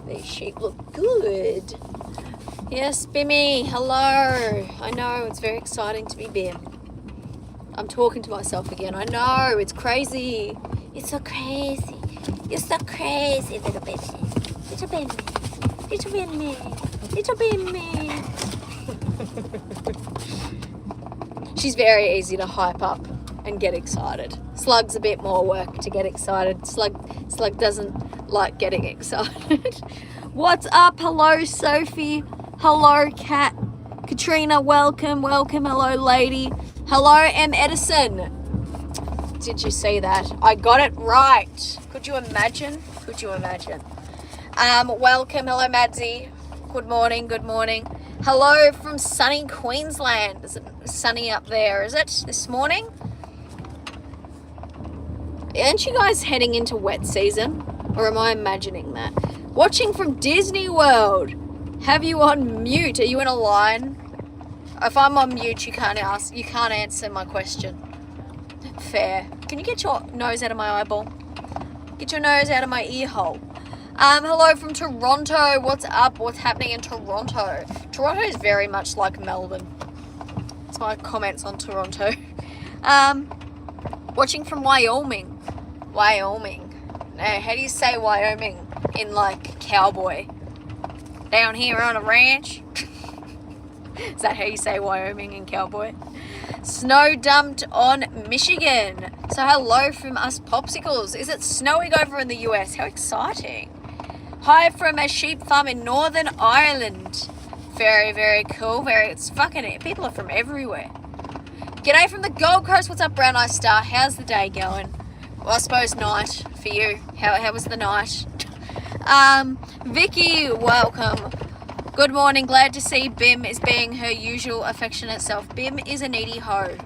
These sheep look good. Yes, Bimmy, hello. I know, it's very exciting to be Bim. I'm talking to myself again. I know, it's crazy. It's so crazy. You're so crazy, little Bimmy. Little Bimmy. Little Bimmy. Little Bimmy. She's very easy to hype up and get excited. Slug's a bit more work to get excited. Slug doesn't like getting excited. What's up? Hello, Sophie. Hello, Kat. Katrina, welcome. Hello, lady. Hello, M. Edison. Did you see that? I got it right. Could you imagine? Welcome. Hello, Madsy. Good morning. Hello from sunny Queensland. Is it sunny up there? Is it this morning? Aren't you guys heading into wet season? Or am I imagining that? Watching from Disney World. Have you on mute? Are you in a line? If I'm on mute, you can't answer my question. Fair. Can you get your nose out of my eyeball? Get your nose out of my ear hole. Hello from Toronto. What's up? What's happening in Toronto? Toronto is very much like Melbourne. That's my comments on Toronto. Watching from Wyoming. Now, how do you say Wyoming in like cowboy? Down here on a ranch? Is that how you say Wyoming in cowboy? Snow dumped on Michigan. So hello from us popsicles. Is it snowing over in the US? How exciting. Hi from a sheep farm in Northern Ireland. Very, very cool. It's fucking, people are from everywhere. G'day from the Gold Coast. What's up, Brown Eye Star? How's the day going? Well, I suppose night for you. How was the night? Vicky, welcome. Good morning. Glad to see Bim is being her usual affectionate self. Bim is a needy hoe.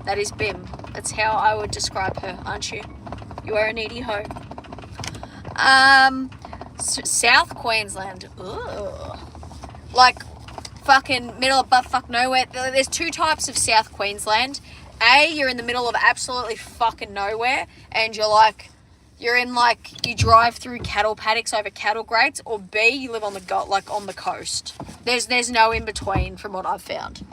That is Bim. That's how I would describe her, aren't you? You are a needy hoe. South Queensland. Ugh. Like fucking middle of buttfuck nowhere. There's two types of South Queensland. A, you're in the middle of absolutely fucking nowhere, and you're in like, you drive through cattle paddocks over cattle grates, or B, you live on the coast. There's no in between from what I've found.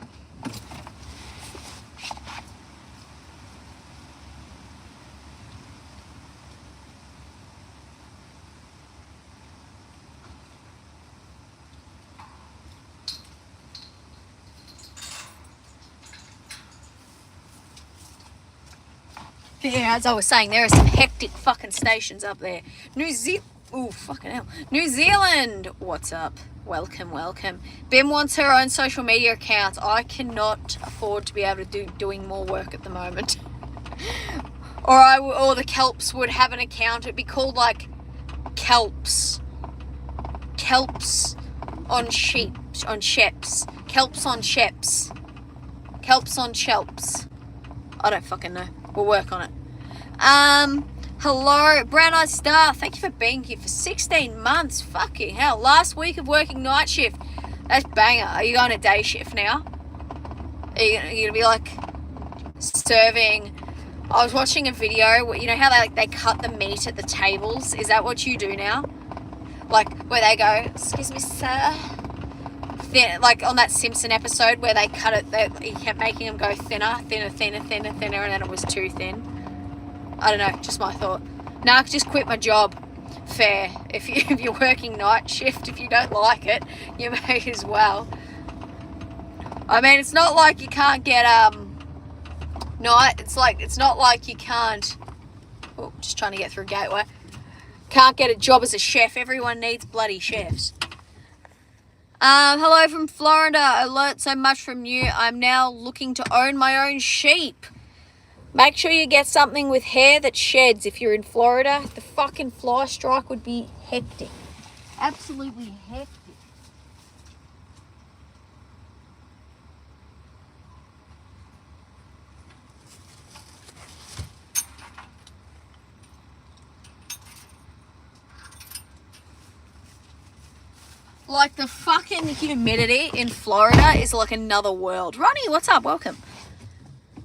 Yeah, as I was saying, there are some hectic fucking stations up there. New Zealand. What's up? Welcome. Bim wants her own social media accounts. I cannot afford to be able to doing more work at the moment. or the Kelps would have an account. It'd be called like Kelps on sheeps. Kelps on sheps. Kelps on shelps. I don't fucking know. We'll work on it. Hello, Brown Eyed Star. Thank you for being here for 16 months. Fucking hell. Last week of working night shift. That's banger. Are you going to day shift now? Are you going to be like serving? I was watching a video. You know how they cut the meat at the tables? Is that what you do now? Like where they go, excuse me, sir. Thin, like on that Simpson episode where they cut it, he kept making them go thinner, and then it was too thin. I don't know, just my thought. Nah, just quit my job. Fair. If you're working night shift, if you don't like it, you may as well. I mean, it's not like you can't get it's not like you can't. Oh, just trying to get through Gateway. Can't get a job as a chef. Everyone needs bloody chefs. Hello from Florida. I learnt so much from you. I'm now looking to own my own sheep. Make sure you get something with hair that sheds if you're in Florida. The fucking fly strike would be hectic. Absolutely hectic. Like the fucking humidity in Florida is like another world. Ronnie, what's up? Welcome.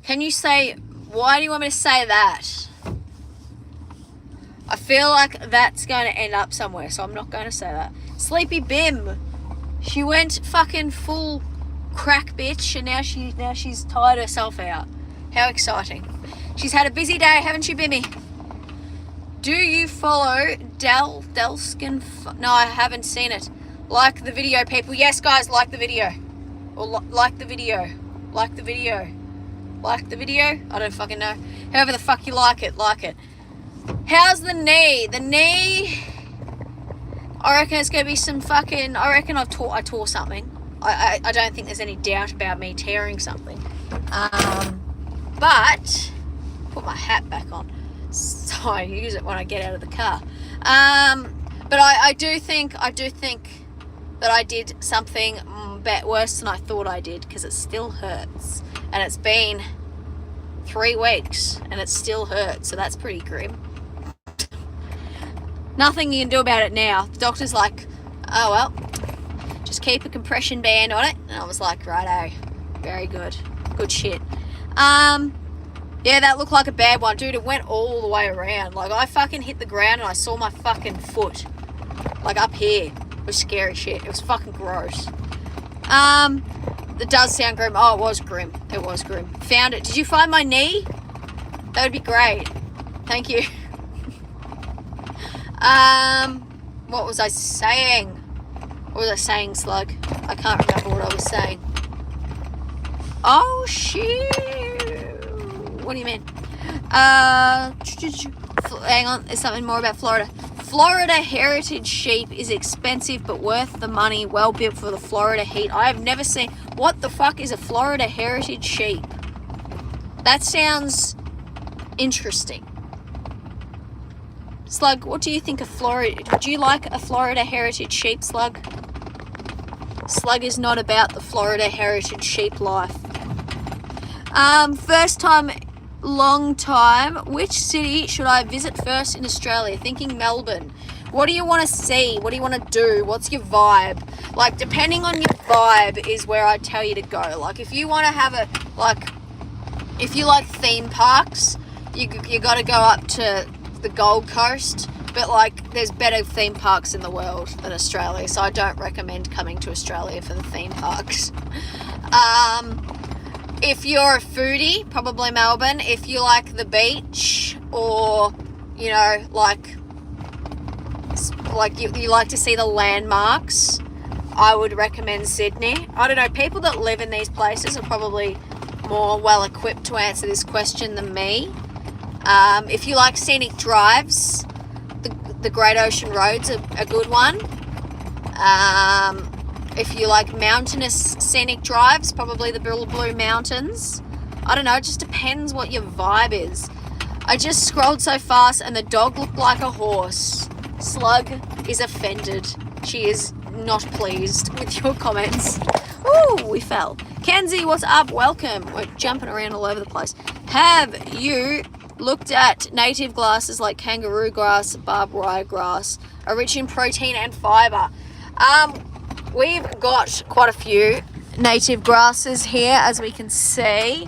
Can you say, why do you want me to say that? feel like that's going to end up somewhere, so I'm not going to say that. Sleepy Bim. She went fucking full crack bitch, and now she's tired herself out. How exciting. She's had a busy day, haven't you, Bimmy? Do you follow Delskin? No, I haven't seen it. Like the video, people. Yes, guys, like the video. Or like the video. Like the video. Like the video? I don't fucking know. However the fuck you like it, like it. How's the knee? The knee, I reckon it's going to be some fucking... I reckon I tore something. I don't think there's any doubt about me tearing something. But... Put my hat back on. So I use it when I get out of the car. But I do think that I did something worse than I thought I did, because it still hurts. And it's been 3 weeks and it still hurts. So that's pretty grim. Nothing you can do about it now. The doctor's like, oh well, just keep a compression band on it. And I was like, righto, very good. Good shit. Yeah, that looked like a bad one. Dude, it went all the way around. Like, I fucking hit the ground and I saw my fucking foot. Like, up here. It was scary shit. It was fucking gross. It does sound grim. Oh, it was grim. It was grim. Found it. Did you find my knee? That would be great. Thank you. What was I saying? What was I saying, Slug? I can't remember what I was saying. Oh, shit. What do you mean? Hang on. There's something more about Florida. Florida heritage sheep is expensive but worth the money. Well built for the Florida heat. I have never seen... What the fuck is a Florida heritage sheep? That sounds interesting. Slug, what do you think of Florida? Would you like a Florida heritage sheep, Slug? Slug is not about the Florida heritage sheep life. First time, long time. Which city should I visit first in Australia? Thinking Melbourne. What do you want to see? What do you want to do? What's your vibe? Like, depending on your vibe is where I tell you to go. Like, if you want to have if you like theme parks, you got to go up to the Gold Coast. But, like, there's better theme parks in the world than Australia, so I don't recommend coming to Australia for the theme parks. If you're a foodie, probably Melbourne. If you like the beach, or, you know, like you like to see the landmarks, I would recommend Sydney. I don't know, people that live in these places are probably more well equipped to answer this question than me. If you like scenic drives, the Great Ocean Road's a good one. If you like mountainous scenic drives, probably the Blue Mountains. I don't know, it just depends what your vibe is. I just scrolled so fast and the dog looked like a horse. Slug is offended. She is not pleased with your comments. Ooh, we fell. Kenzie, what's up? Welcome. We're jumping around all over the place. Have you looked at native grasses like kangaroo grass, barbed wire grass, are rich in protein and fibre? We've got quite a few native grasses here, as we can see.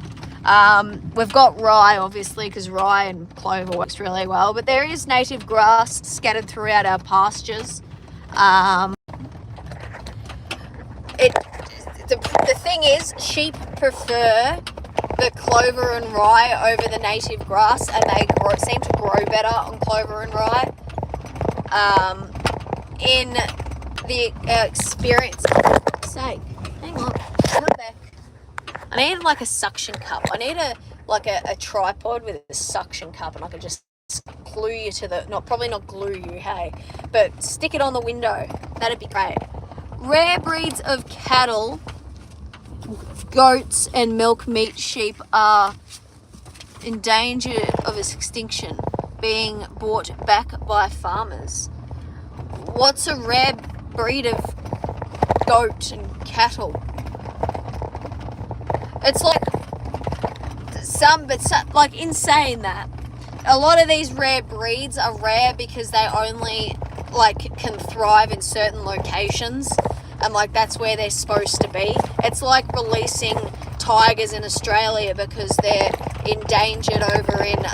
We've got rye, obviously, because rye and clover works really well, but there is native grass scattered throughout our pastures. The thing is, sheep prefer the clover and rye over the native grass, and they seem to grow better on clover and rye. In the experience... Sake, hang on, come back. I need like a suction cup. I need a tripod with a suction cup, and I can just glue you to the... probably not glue you, hey, but stick it on the window. That'd be great. Rare breeds of cattle, goats and milk meat sheep are in danger of extinction, being bought back by farmers. What's a rare breed of goat and cattle? It's like like insane that a lot of these rare breeds are rare because they only like can thrive in certain locations, and like that's where they're supposed to be. It's like releasing tigers in Australia because they're endangered over in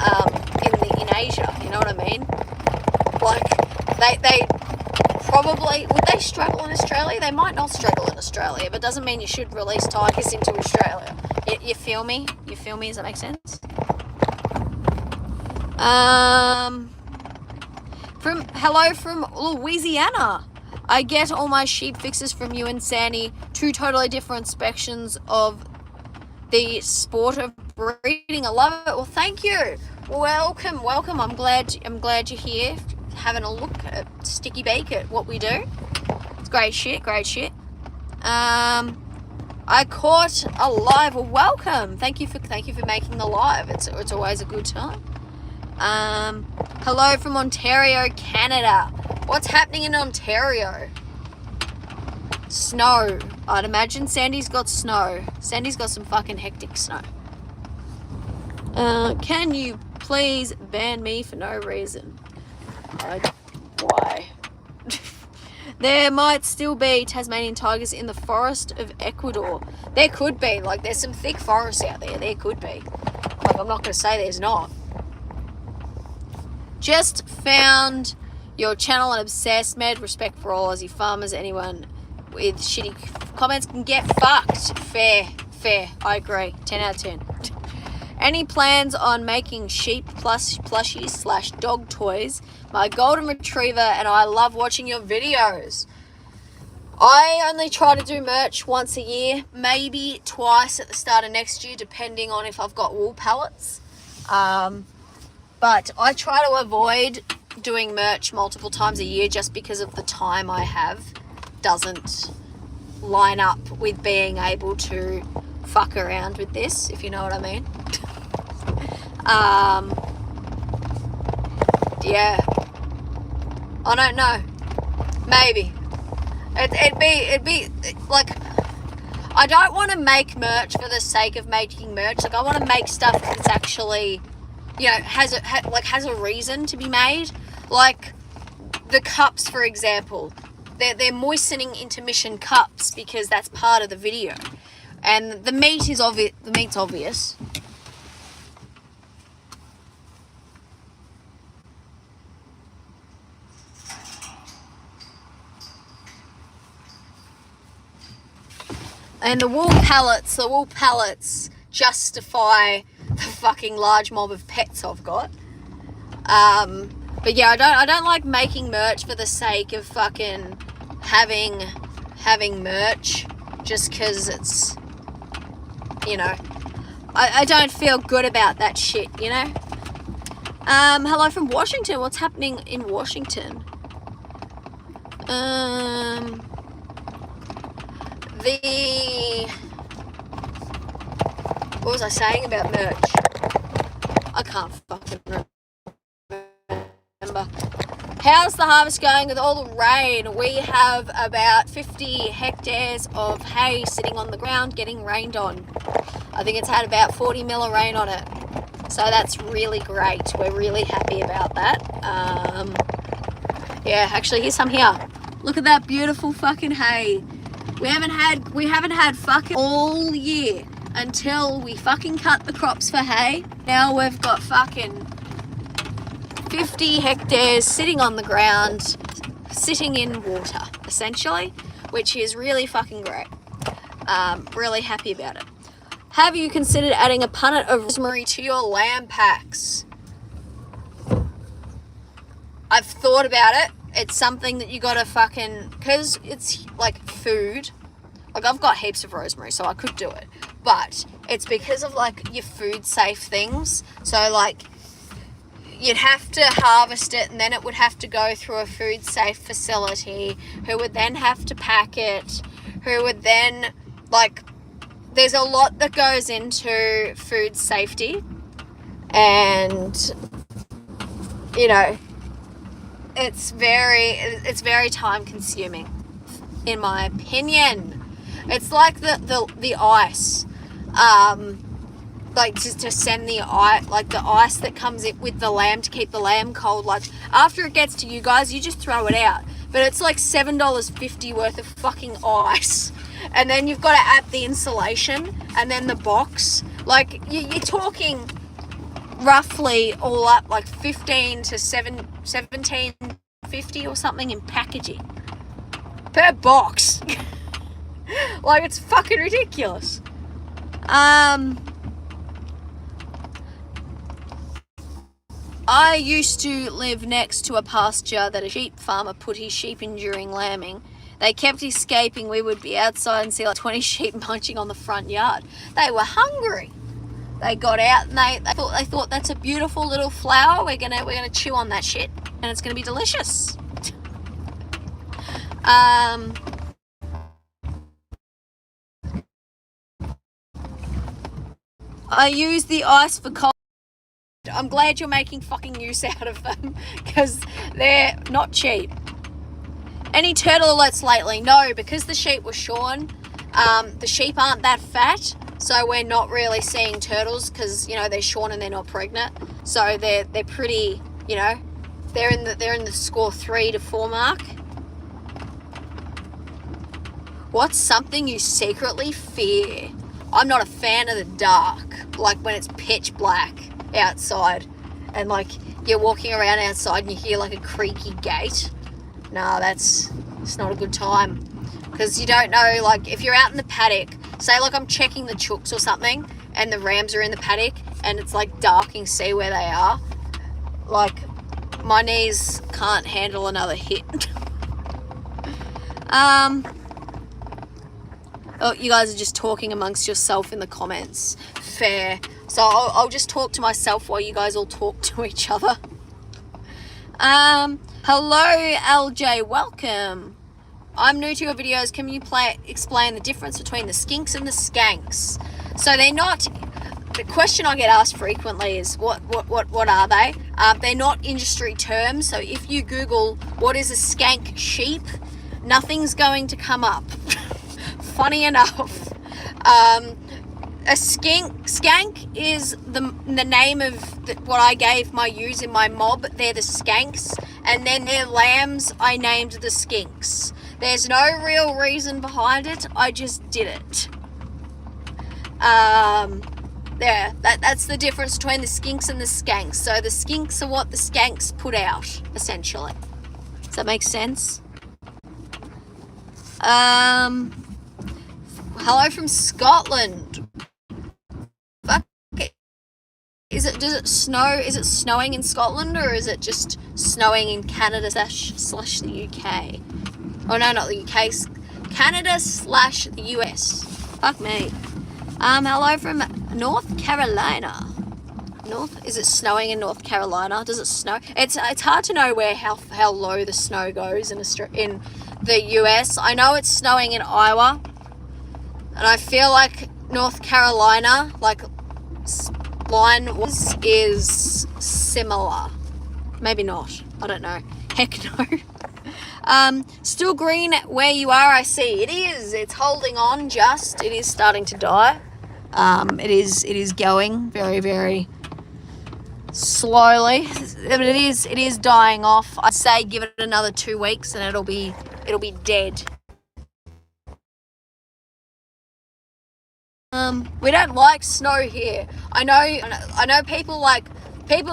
Asia. You know what I mean? Like, they probably, would they struggle in Australia? They might not struggle in Australia, but doesn't mean you should release tigers into Australia. You feel me? You feel me? Does that make sense? Hello from Louisiana. I get all my sheep fixes from you and Sandy. 2 totally different inspections of the sport of breeding. I love it. Well, thank you. Welcome. I'm glad you're here, having a look at Sticky Beak at what we do. It's great shit. I caught a live. Well, welcome. Thank you for making the live. It's always a good time. Hello from Ontario, Canada. What's happening in Ontario? Snow. I'd imagine Sandy's got snow. Sandy's got some fucking hectic snow. Can you please ban me for no reason? Why? There might still be Tasmanian tigers in the forest of Ecuador. There could be. Like, there's some thick forests out there. There could be. Like, I'm not going to say there's not. Just found your channel and obsessed. Mad respect for all Aussie farmers. Anyone with shitty comments can get fucked. Fair. I agree. 10 out of 10. Any plans on making sheep plushies / dog toys? My golden retriever and I love watching your videos. I only try to do merch once a year, maybe twice at the start of next year, depending on if I've got wool pallets. But I try to avoid doing merch multiple times a year just because of the time I have doesn't line up with being able to fuck around with this, if you know what I mean. Yeah. I don't know. Maybe. It'd be like, I don't want to make merch for the sake of making merch. Like, I want to make stuff that's actually, you know, has a reason to be made. Like the cups, for example. They're moistening intermission cups because that's part of the video. And the meat is obvious. The meat's obvious. And the wool pallets justify the fucking large mob of pets I've got. But yeah, I don't like making merch for the sake of fucking having merch just because it's, you know, I don't feel good about that shit, you know. Hello from Washington. What's happening in Washington? What was I saying about merch? I can't fucking remember. How's the harvest going with all the rain? We have about 50 hectares of hay sitting on the ground getting rained on. I think it's had about 40 mil of rain on it. So that's really great. We're really happy about that. Yeah, actually, here's some here. Look at that beautiful fucking hay. We haven't had fucking all year until we fucking cut the crops for hay. Now we've got fucking 50 hectares sitting on the ground, sitting in water, essentially, which is really fucking great. Really happy about it. Have you considered adding a punnet of rosemary to your lamb packs? I've thought about it. It's something that you gotta fucking, because it's like food. Like, I've got heaps of rosemary, so I could do it. But it's because of like your food safe things. So like, you'd have to harvest it and then it would have to go through a food safe facility who would then have to pack it, who would then, like, there's a lot that goes into food safety, and, you know, it's very time consuming, in my opinion. It's like the ice, like to send the ice, like the ice that comes in with the lamb to keep the lamb cold. Like, after it gets to you guys, you just throw it out, but it's like $7.50 worth of fucking ice, and then you've got to add the insulation and then the box. Like, you're talking roughly all up like $15 to $17.50 or something in packaging per box. Like, it's fucking ridiculous. I used to live next to a pasture that a sheep farmer put his sheep in during lambing. They kept escaping. We would be outside and see like 20 sheep munching on the front yard. They were hungry. They got out and they thought that's a beautiful little flower. We're gonna chew on that shit and it's gonna be delicious. I use the ice for cold. I'm glad you're making fucking use out of them because they're not cheap. Any turtle alerts lately? No, because the sheep were shorn. The sheep aren't that fat, so we're not really seeing turtles because, you know, they're shorn and they're not pregnant. So they're pretty, you know, they're in the score 3 to 4 mark. What's something you secretly fear? I'm not a fan of the dark, like when it's pitch black outside and like you're walking around outside and you hear like a creaky gate. No, it's not a good time because you don't know, like if you're out in the paddock, say like I'm checking the chooks or something and the rams are in the paddock and it's like dark and you see where they are, like my knees can't handle another hit. Oh, you guys are just talking amongst yourself in the comments. Fair. So I'll just talk to myself while you guys all talk to each other. Hello, LJ. Welcome. I'm new to your videos. Can you explain the difference between the skinks and the skanks? So they're not... The question I get asked frequently is, what are they? They're not industry terms. So if you Google, what is a skank sheep, nothing's going to come up. Funny enough. A skank is the name of what I gave my ewes in my mob. They're the skanks. And then their lambs, I named the skinks. There's no real reason behind it. I just did it. That's the difference between the skinks and the skanks. So the skinks are what the skanks put out, essentially. Does that make sense? Hello from Scotland. Fuck it. Does it snow? Is it snowing in Scotland or is it just snowing in Canada slash the UK? Oh no, not the UK. Canada slash the US. Fuck me. Hello from North Carolina. Is it snowing in North Carolina? Does it snow? It's hard to know how low the snow goes in the US. I know it's snowing in Iowa. And I feel like North Carolina, like line is similar. Maybe not. I don't know. Heck no. Still green where you are, I see. It is. It's holding on just. It is starting to die. It is going very, very slowly. But it is dying off. I'd say give it another 2 weeks and it'll be dead. We don't like snow here. I know people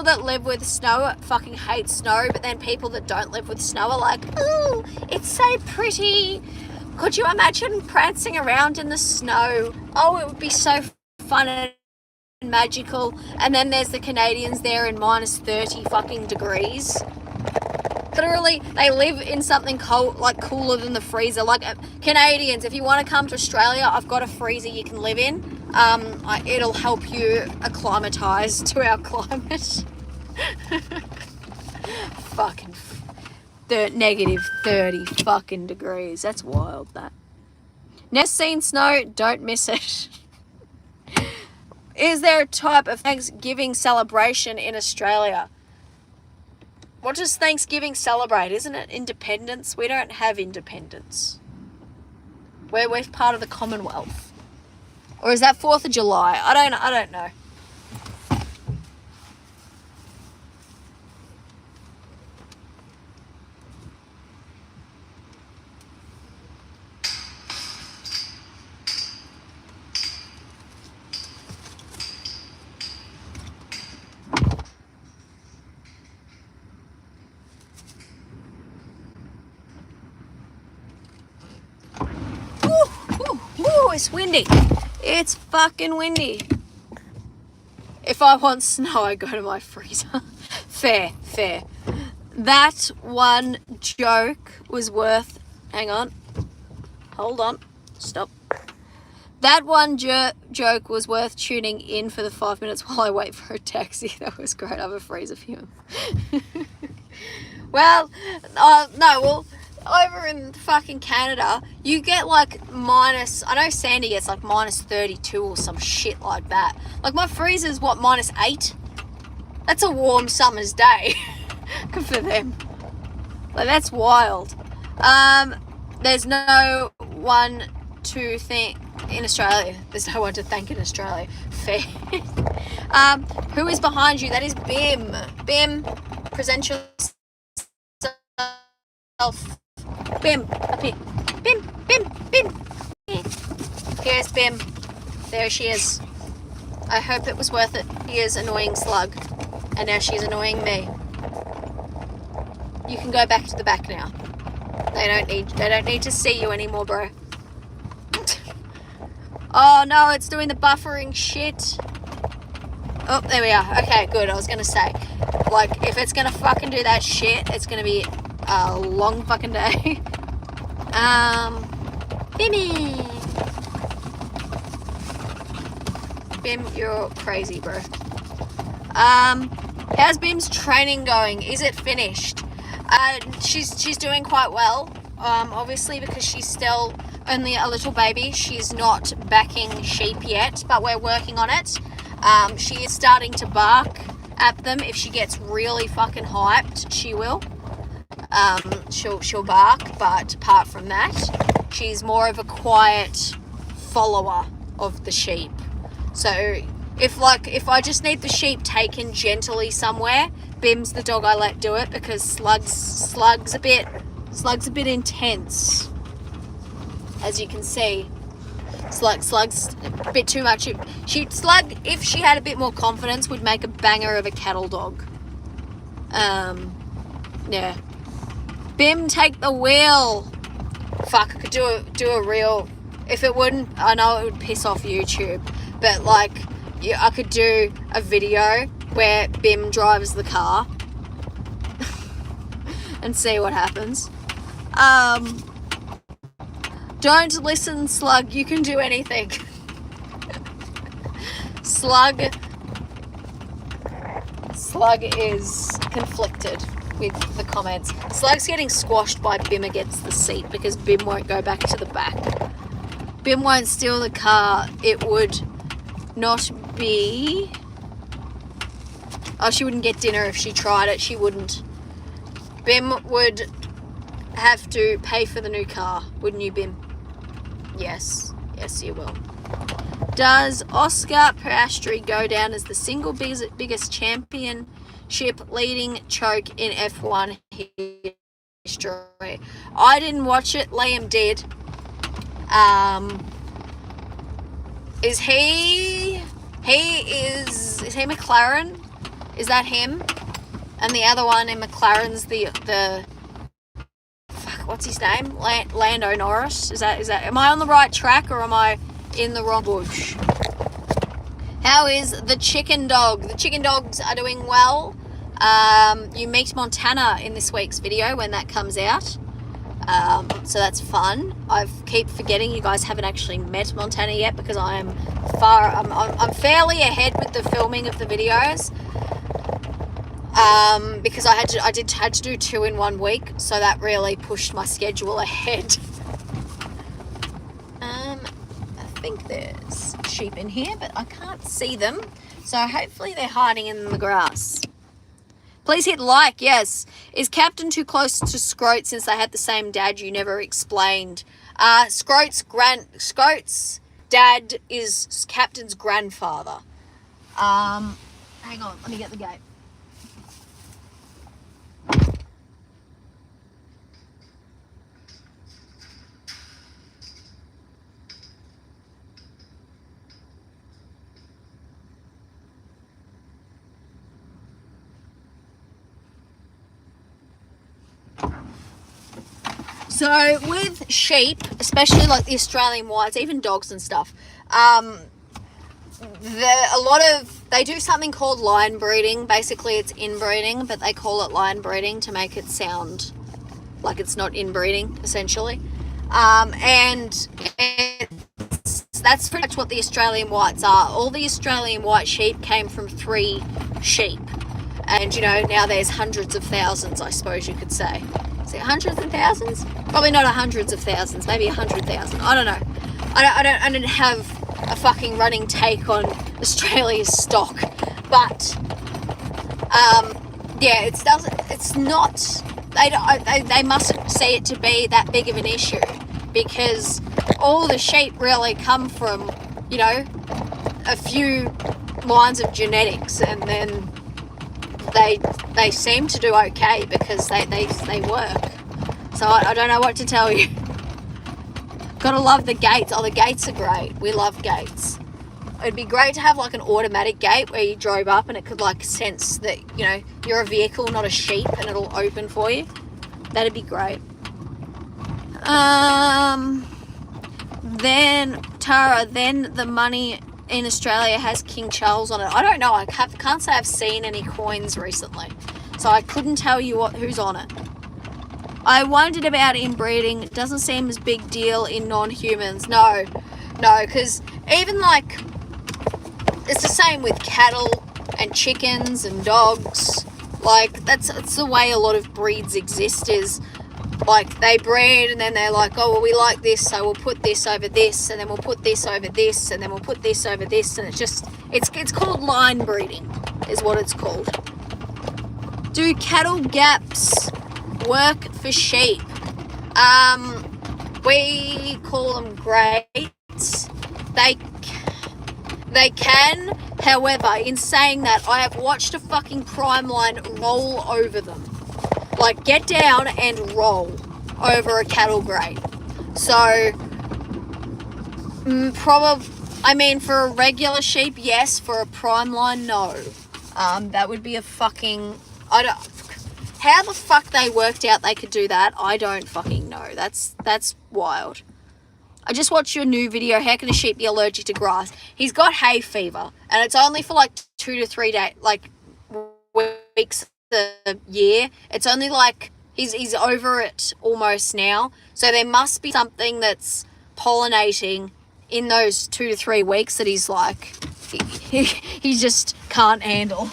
that live with snow fucking hate snow, but then people that don't live with snow are like, ooh, it's so pretty. Could you imagine prancing around in the snow? Oh, it would be so fun and magical. And then there's the Canadians there in minus 30 fucking degrees. Literally, they live in something cold, like cooler than the freezer. Like Canadians, if you want to come to Australia, I've got a freezer you can live in. It'll help you acclimatise to our climate. Fucking negative 30 fucking degrees. That's wild, that. Never seen snow, don't miss it. Is there a type of Thanksgiving celebration in Australia? What does Thanksgiving celebrate? Isn't it independence? We don't have independence. We're part of the Commonwealth. Or is that 4th of July? I don't know. it's windy. It's fucking windy. If I want snow, I go to my freezer. Fair. That one joke was worth... Hang on. Hold on. Stop. That one joke was worth tuning in for the 5 minutes while I wait for a taxi. That was great. I have a freezer for you. Well, over in fucking Canada, you get like minus... I know Sandy gets like minus 32 or some shit like that. Like my freezer's what, minus 8? That's a warm summer's day. Good for them. Like that's wild. There's no one to thank in Australia. There's no one to thank in Australia. Fair. Who is behind you? That is Bim. Bim, present yourself. Bim, up here. Bim. Here's Bim. There she is. I hope it was worth it. Here's annoying Slug. And now she's annoying me. You can go back to the back now. They don't need to see you anymore, bro. Oh no, it's doing the buffering shit. Oh, there we are. Okay, good. I was gonna say, like, if it's gonna fucking do that shit, it's gonna be a long fucking day. Bimmy. Bim, you're crazy, bro. How's Bim's training going? Is it finished? She's doing quite well. Obviously because she's still only a little baby. She's not backing sheep yet, but we're working on it. She is starting to bark at them. If she gets really fucking hyped, she will. She'll bark, but apart from that, she's more of a quiet follower of the sheep. So if I just need the sheep taken gently somewhere, Bim's the dog I let do it, because Slug's a bit intense. As you can see, Slug's a bit too much. Slug, if she had a bit more confidence, would make a banger of a cattle dog. Yeah. Bim, take the wheel. Fuck, I could do a reel. If it wouldn't, I know it would piss off YouTube, but like, yeah, I could do a video where Bim drives the car and see what happens. Don't listen, Slug. You can do anything. Slug is conflicted with the comments. Slug's getting squashed by Bim against the seat because Bim won't go back to the back. Bim won't steal the car. It would not be... Oh, she wouldn't get dinner if she tried it. She wouldn't. Bim would have to pay for the new car, wouldn't you, Bim? Yes. Yes, you will. Does Oscar Piastri go down as the single biggest championship leading choke in F1 history? I didn't watch it. Liam did. Is he McLaren? Is that him? And the other one in McLaren's the fuck, what's his name? Lando Norris? Is that am I on the right track or am I in the wrong bush? How is the chicken dog? The chicken dogs are doing well. You meet Montana in this week's video when that comes out. So that's fun. I keep forgetting you guys haven't actually met Montana yet because I'm fairly ahead with the filming of the videos. Because I had to do 2 in 1 week, so that really pushed my schedule ahead. I think there's sheep in here, but I can't see them, so hopefully they're hiding in the grass. Please hit like. Yes. Is Captain too close to Scroat since they had the same dad? You never explained. Scroat's dad is Captain's grandfather. Hang on, let me get the gate. So with sheep, especially like the Australian whites, even dogs and stuff, they do something called line breeding. Basically it's inbreeding, but they call it line breeding to make it sound like it's not inbreeding, essentially. And that's pretty much what the Australian whites are. All the Australian white sheep came from 3 sheep. And, you know, now there's hundreds of thousands, I suppose you could say. Is it hundreds of thousands? Probably not hundreds of thousands, maybe 100,000. I don't know. I don't have a fucking running take on Australia's stock. But, yeah, it's not, they mustn't see it to be that big of an issue, because all the sheep really come from, you know, a few lines of genetics, and then they seem to do okay because they work. So I don't know what to tell you. Gotta love the gates. Oh, the gates are great. We love gates. It'd be great to have like an automatic gate where you drove up and it could like sense that, you know, you're a vehicle, not a sheep, and it'll open for you. That'd be great. Then Tara, then the money in Australia has King Charles on it. I don't know. I can't say I've seen any coins recently, so I couldn't tell you who's on it. I wondered about inbreeding. It doesn't seem as big deal in non-humans. No, because even like it's the same with cattle and chickens and dogs. Like that's the way a lot of breeds exist, is like they breed and then they're like, oh well, we like this, so we'll put this over this, and then we'll put this over this, and then we'll put this over this, and it's called line breeding is what it's called. Do cattle gaps work for sheep? We call them grates. They can, however, in saying that, I have watched a fucking Primeline roll over them. Like, get down and roll over a cattle grate. So, for a regular sheep, yes. For a Primeline, no. That would be a fucking... how the fuck they worked out they could do that, I don't fucking know. That's wild. I just watched your new video, how can a sheep be allergic to grass? He's got hay fever, and it's only for like 2 to 3 days, like weeks a year. It's only like he's over it almost now, so there must be something that's pollinating in those 2 to 3 weeks that he's like he just can't handle.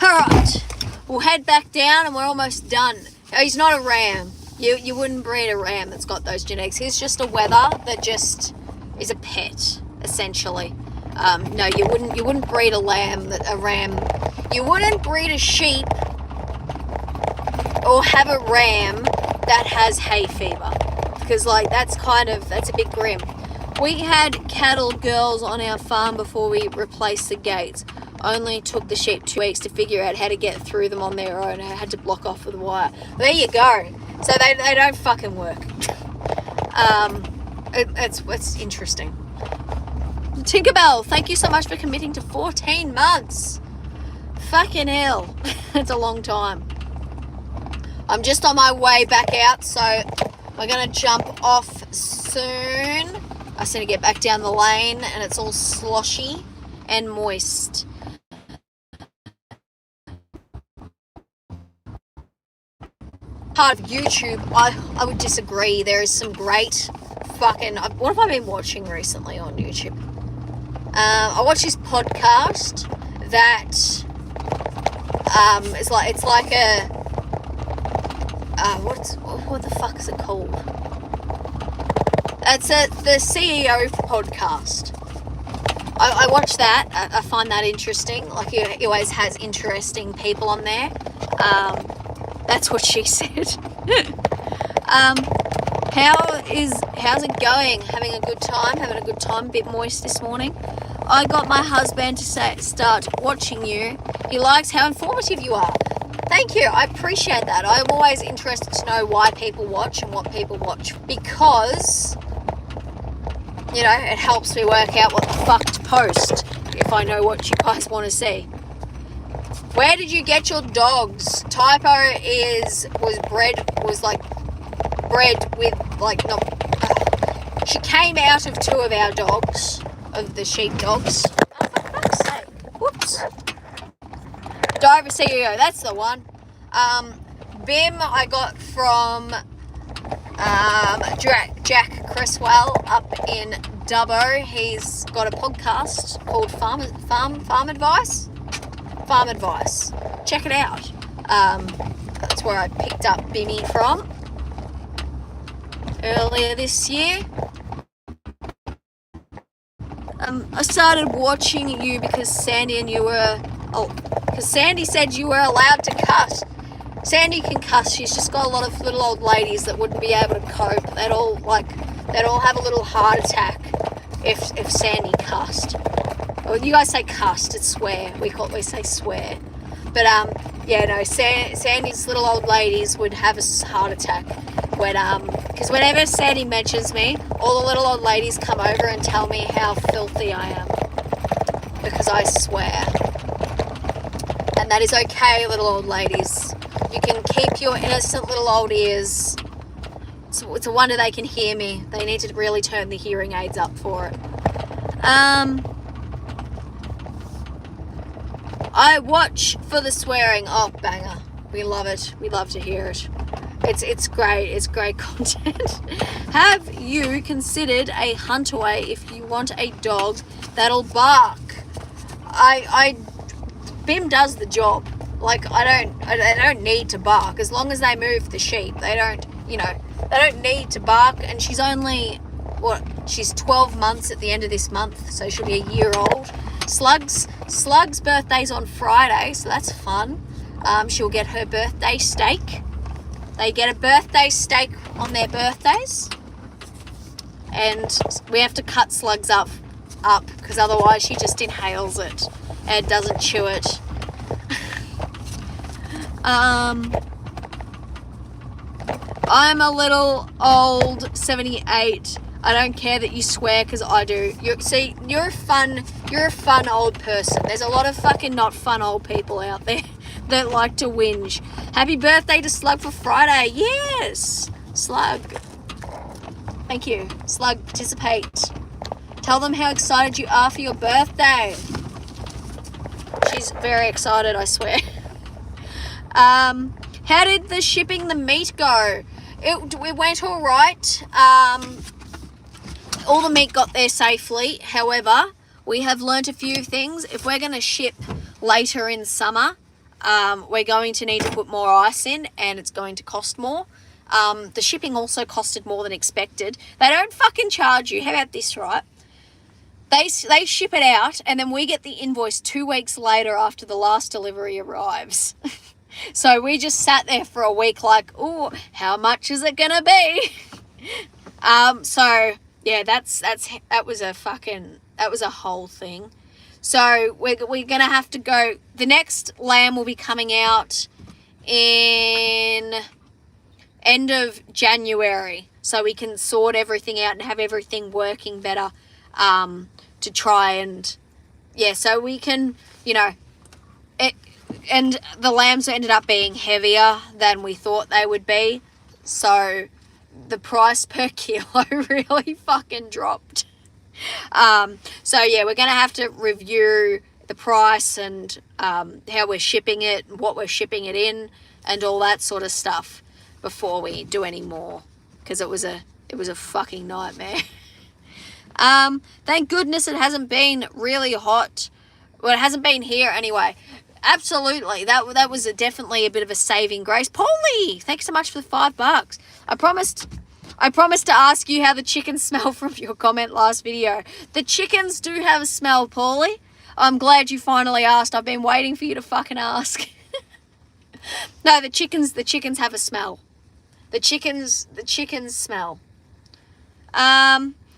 Alright, we'll head back down and we're almost done. He's not a ram. You wouldn't breed a ram that's got those genetics. He's just a wether that just is a pet, essentially. No, you wouldn't breed a ram. You wouldn't breed a sheep or have a ram that has hay fever, because like that's a bit grim. We had cattle girls on our farm before we replaced the gates. Only took the sheep 2 weeks to figure out how to get through them on their own. I had to block off with wire. There you go. So they don't fucking work. It's interesting. Tinkerbell, thank you so much for committing to 14 months. Fucking hell. It's a long time. I'm just on my way back out, so we're going to jump off soon. I just need to get back down the lane, and it's all sloshy and moist. Part of YouTube, I would disagree. There is some great fucking... What have I been watching recently on YouTube? I watched this podcast that it's like a... what the fuck is it called? It's the CEO podcast. I watch that. I find that interesting. Like, he always has interesting people on there. That's what she said. How's it going? Having a good time? Having a good time? A bit moist this morning. I got my husband to start watching you. He likes how informative you are. Thank you. I appreciate that. I'm always interested to know why people watch and what people watch, because, you know, it helps me work out what the fuck to post if I know what you guys want to see. Where did you get your dogs? Typo was bred with, like, not... she came out of 2 of our dogs, of the sheep dogs. Oh, for fuck's sake. Whoops. Diver CEO, that's the one. Bim I got from Jack Criswell up in Dubbo. He's got a podcast called Farm Advice. Farm Advice. Check it out. That's where I picked up Bimmy from earlier this year. I started watching you because Sandy and you were... because Sandy said you were allowed to cuss. Sandy can cuss. She's just got a lot of little old ladies that wouldn't be able to cope. They'd all have a little heart attack if Sandy cussed. Or you guys say cussed, it's swear. We say swear. But yeah, no, Sandy's little old ladies would have a heart attack when because whenever Sandy mentions me, all the little old ladies come over and tell me how filthy I am because I swear. And that is okay, little old ladies. You can keep your innocent little old ears. It's a wonder they can hear me. They need to really turn the hearing aids up for it. I watch for the swearing. Oh, banger. We love it. We love to hear it. It's great. It's great content. Have you considered a hunt away if you want a dog that'll bark? Bim does the job. Like, I don't need to bark as long as they move the sheep. They don't need to bark. And she's only, she's 12 months at the end of this month, so she'll be a year old. Slug's birthday's on Friday, so that's fun. She'll get her birthday steak. They get a birthday steak on their birthdays, and we have to cut Slugs up because otherwise she just inhales it and doesn't chew it. I'm a little old 78. I don't care that you swear because I do. You're a fun old person. There's a lot of fucking not fun old people out there that like to whinge. Happy birthday to Slug for Friday. Yes, Slug. Thank you. Slug, participate. Tell them how excited you are for your birthday. She's very excited, I swear. How did the shipping the meat go? It went all right. All the meat got there safely. However, we have learnt a few things. If we're going to ship later in summer, we're going to need to put more ice in, and it's going to cost more. The shipping also costed more than expected. They don't fucking charge you. How about this, right? They ship it out, and then we get the invoice 2 weeks later after the last delivery arrives. So we just sat there for a week like, oh, how much is it gonna be? So yeah, that was a whole thing. So we're gonna have to go. The next lamb will be coming out in end of January, so we can sort everything out and have everything working better. To try and so we can, and the lambs ended up being heavier than we thought they would be, so the price per kilo really fucking dropped. So yeah, we're gonna have to review the price and how we're shipping it, what we're shipping it in, and all that sort of stuff before we do any more, because it was a fucking nightmare. Thank goodness it hasn't been really hot. Well, it hasn't been here anyway. Absolutely. That was definitely a bit of a saving grace. Polly, thanks so much for the $5. I promised to ask you how the chickens smell from your comment last video. The chickens do have a smell, Paulie. I'm glad you finally asked. I've been waiting for you to fucking ask. No, the chickens have a smell. The chickens smell.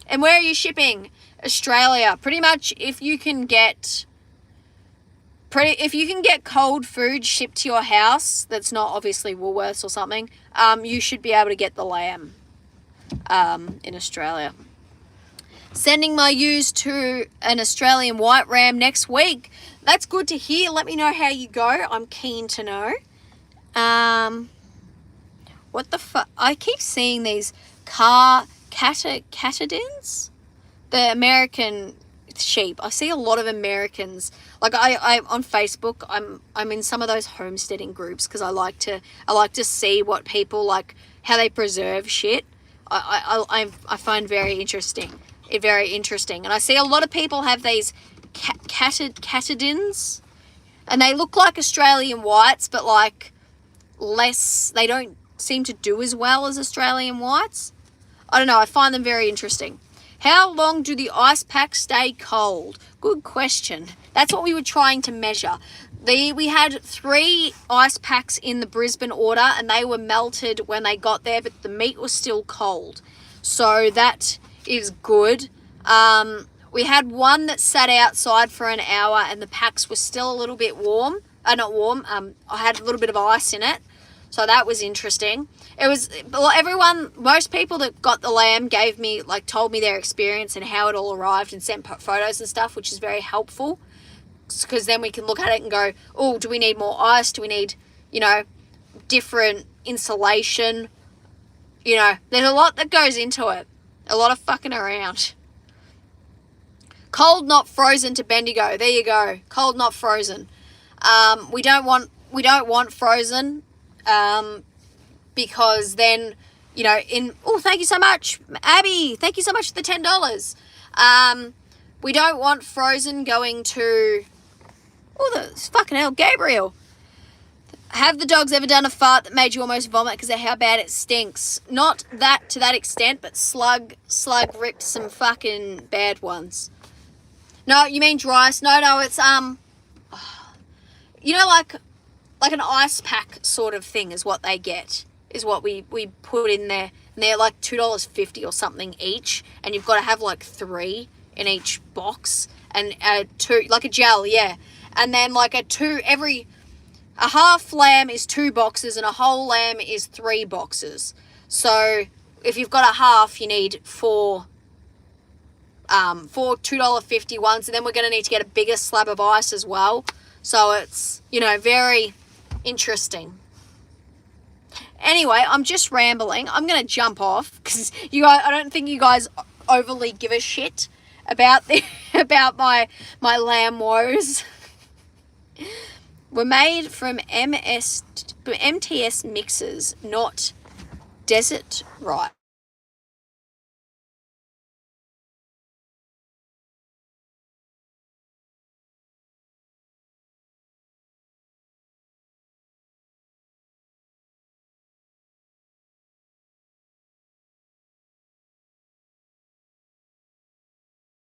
And where are you shipping? Australia. Pretty much if you can get if you can get cold food shipped to your house, that's not obviously Woolworths or something, you should be able to get the lamb in Australia. Sending my ewes to an Australian white ram next week. That's good to hear. Let me know how you go. I'm keen to know. What the fuck? I keep seeing these catadins, the American sheep. I see a lot of Americans. Like I on Facebook, I'm in some of those homesteading groups because I like to see what people like, how they preserve shit. I find very interesting, and I see a lot of people have these catadins, and they look like Australian whites, but like less. They don't seem to do as well as Australian whites. I don't know. I find them very interesting. How long do the ice packs stay cold? Good question. That's what we were trying to measure. We had 3 ice packs in the Brisbane order, and they were melted when they got there, but the meat was still cold. So that is good. We had one that sat outside for an hour, and the packs were still a little bit warm. Not warm. I had a little bit of ice in it. So that was interesting. It was, most people that got the lamb told me their experience and how it all arrived and sent photos and stuff, which is very helpful. Because then we can look at it and go, oh, do we need more ice? Do we need, different insulation? There's a lot that goes into it. A lot of fucking around. Cold, not frozen to Bendigo. There you go. Cold, not frozen. We don't want frozen. Because then, thank you so much, Abby. Thank you so much for the $10. We don't want frozen going to, fucking hell, Gabriel. Have the dogs ever done a fart that made you almost vomit because of how bad it stinks? Not that to that extent, but Slug ripped some fucking bad ones. No, you mean dry ice? No, it's, like an ice pack sort of thing is what they get, is what we put in there. And they're like $2.50 or something each. And you've got to have like 3 in each box. And 2, like a gel, yeah. And then like a half lamb is 2 boxes and a whole lamb is 3 boxes. So if you've got a half, you need 4 $2.50 ones. And then we're going to need to get a bigger slab of ice as well. So it's, very interesting. Anyway, I'm just rambling. I'm going to jump off because I don't think you guys overly give a shit about my lamb woes. We're made from MTS mixes, not desert rice.